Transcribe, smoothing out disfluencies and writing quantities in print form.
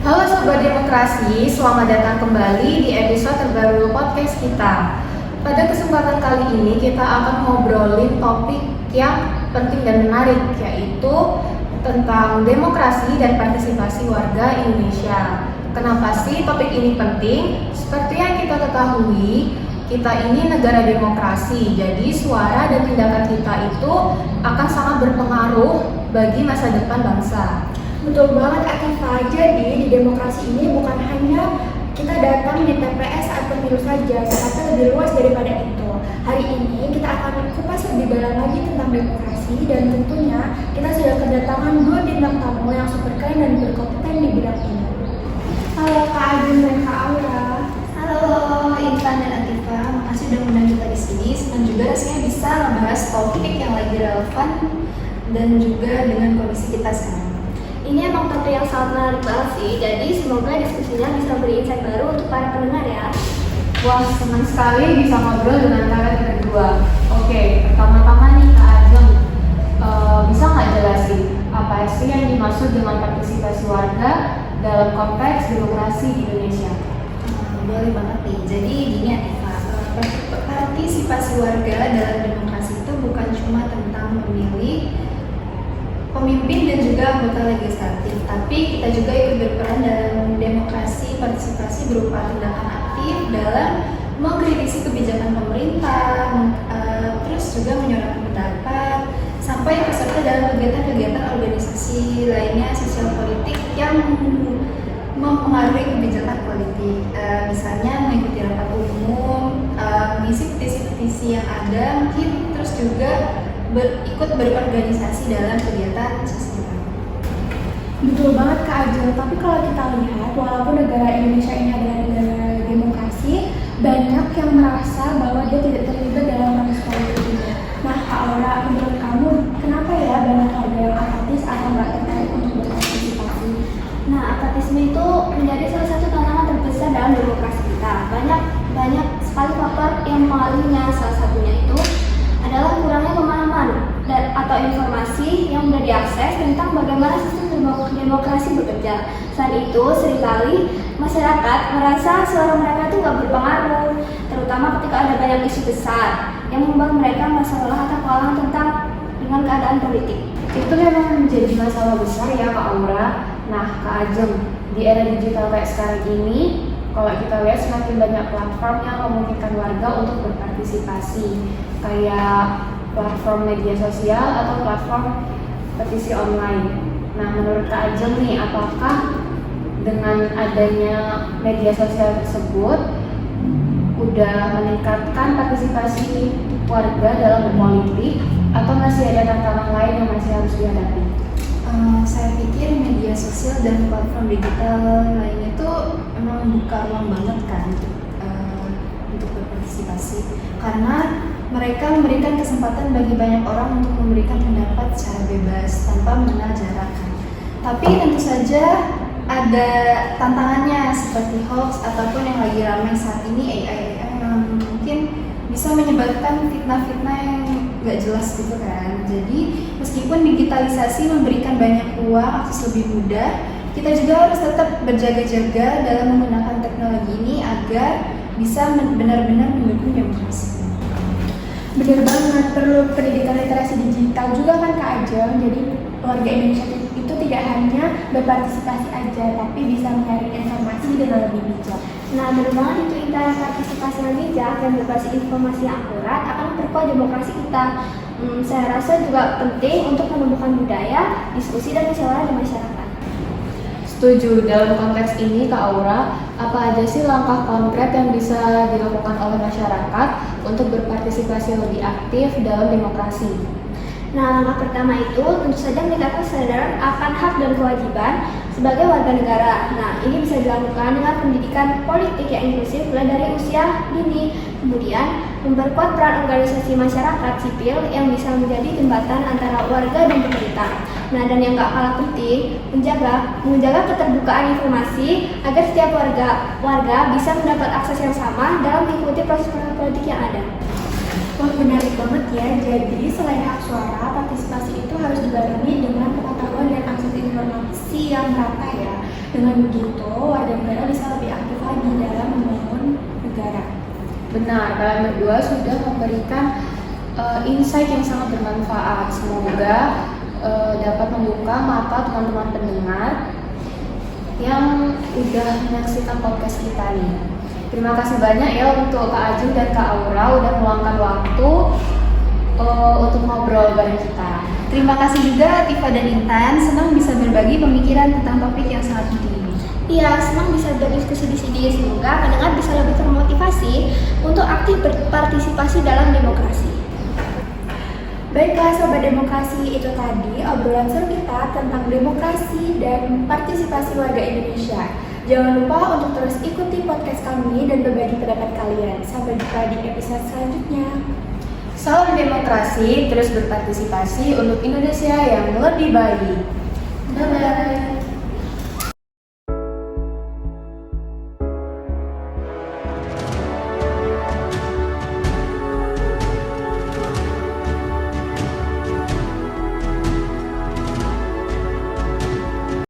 Halo Sobat Demokrasi, selamat datang kembali di episode terbaru podcast kita. Pada kesempatan kali ini kita akan ngobrolin topik yang penting dan menarik, yaitu tentang demokrasi dan partisipasi warga Indonesia. Kenapa sih topik ini penting? Seperti yang kita ketahui, kita ini negara demokrasi, jadi suara dan tindakan kita itu akan sangat berpengaruh bagi masa depan bangsa. Betul banget Akifa, jadi di demokrasi ini bukan hanya kita datang di TPS saat pemilu saja, tapi lebih luas daripada itu. Hari ini kita akan kupas lebih dalam lagi tentang demokrasi dan tentunya kita sudah kedatangan dua bintang tamu yang super keren dan berkompeten di bidang ini. Halo Kak Ajun dan Kak Aura. Halo Intan dan Atifa, makasih udah undang kita di sini. Senang juga rasanya bisa membahas topik yang lagi relevan dan juga dengan kondisi kita sekarang. Ini emang topik yang sangat menarik banget sih, jadi semoga diskusinya bisa beri insight baru untuk para pendengar ya. Wah, senang sekali bisa ngobrol dengan kalian berdua. Oke, pertama-tama nih Kak Ajeng, bisa nggak jelasin apa sih yang dimaksud dengan partisipasi warga dalam konteks demokrasi di Indonesia? Boleh banget nih, jadi gini Atifa, partisipasi warga dalam demokrasi itu bukan cuma tentang memilih pemimpin dan juga anggota legislatif, tapi kita juga ikut berperan dalam demokrasi partisipasi berupa tindakan aktif dalam mengkritisi kebijakan pemerintah, terus juga menyuarakan pendapat, sampai peserta dalam kegiatan-kegiatan organisasi lainnya sosial politik yang mempengaruhi kebijakan politik, misalnya mengikuti rapat umum, mengisi petisi-petisi yang ada, mungkin terus juga ikut berorganisasi dalam kegiatan sosial. Betul banget Kak Ajeng, tapi kalau kita lihat walaupun negara Indonesia ini adalah negara demokrasi, banyak yang merasa bahwa dia tidak terlibat dalam proses politik ini. Nah Kak Aura, menurut kamu kenapa ya banyak warga yang apatis atau nggak tertarik untuk berpartisipasi? Nah, apatisme itu menjadi salah satu tantangan terbesar dalam demokrasi kita. Banyak sekali faktor yang mempengaruhinya. Salah satunya itu adalah kurangnya pemahaman atau informasi yang mudah diakses tentang bagaimana sistem demokrasi bekerja. Selain itu, seringkali masyarakat merasa suara mereka itu nggak berpengaruh, terutama ketika ada banyak isu besar yang membuat mereka merasa lelah atau kewalahan dengan keadaan politik. Itu memang menjadi masalah besar ya Kak Aura. Nah Kak Ajeng, di era digital kayak sekarang ini, kalau kita lihat semakin banyak platform yang memungkinkan warga untuk berpartisipasi, kayak platform media sosial atau platform petisi online. Nah menurut Kak Ajeng nih, apakah dengan adanya media sosial tersebut udah meningkatkan partisipasi warga dalam berpolitik atau masih ada tantangan lain yang masih harus dihadapi? Saya pikir media sosial dan platform digital lainnya itu emang buka ruang banget kan untuk berpartisipasi, karena mereka memberikan kesempatan bagi banyak orang untuk memberikan pendapat secara bebas tanpa mengenal jarak kan. Tapi tentu saja ada tantangannya seperti hoax ataupun yang lagi ramai saat ini AI yang mungkin bisa menyebabkan fitnah-fitnah yang gak jelas gitu kan. Jadi meskipun digitalisasi memberikan banyak ruang akses lebih mudah, kita juga harus tetap berjaga-jaga dalam menggunakan teknologi ini agar bisa benar-benar mendukung demokrasi. Bener banget, perlu pendidikan literasi digital juga kan Kak Ajeng. Jadi warga Indonesia itu tidak hanya berpartisipasi aja, tapi bisa mencari informasi dengan lebih bijak. Nah, benar banget itu Intan, partisipasi yang bijak dan berbasis informasi yang akurat akan memperkuat demokrasi kita. Saya rasa juga penting untuk menumbuhkan budaya, diskusi dan musyawarah di masyarakat. Setuju. Dalam konteks ini Kak Aura, apa aja sih langkah konkret yang bisa dilakukan oleh masyarakat untuk berpartisipasi lebih aktif dalam demokrasi? Nah, langkah pertama itu tentu saja meningkatkan kesadaran akan hak dan kewajiban sebagai warga negara. Nah, ini bisa dilakukan dengan pendidikan politik yang inklusif mulai dari usia dini. Kemudian, memperkuat peran organisasi masyarakat sipil yang bisa menjadi jembatan antara warga dan pemerintah. Nah, dan yang gak kalah penting, menjaga keterbukaan informasi agar setiap warga bisa mendapat akses yang sama dalam mengikuti proses politik yang ada. Wah menarik banget ya, jadi selain hak suara, partisipasi itu harus dibarengi dengan pengetahuan dan akses informasi yang merata ya. Dengan begitu, warga negara bisa lebih aktif lagi dalam membangun negara. Benar, kalian berdua sudah memberikan insight yang sangat bermanfaat. Semoga dapat membuka mata teman-teman pendengar yang udah menyaksikan podcast kita nih. Terima kasih banyak ya untuk Kak Ajeng dan Kak Aura udah meluangkan waktu untuk ngobrol bareng kita. Terima kasih juga Tifa dan Intan, senang bisa berbagi pemikiran tentang topik yang sangat penting ini. Iya, senang bisa berdiskusi di sini. Semoga pendengar bisa lebih termotivasi untuk aktif berpartisipasi dalam demokrasi. Baiklah Sobat Demokrasi, itu tadi obrolan seru kita tentang demokrasi dan partisipasi warga Indonesia. Jangan lupa untuk terus ikuti podcast kami dan berbagi pendapat kalian. Sampai jumpa di episode selanjutnya. Salam demokrasi, terus berpartisipasi untuk Indonesia yang lebih baik. Bye-bye.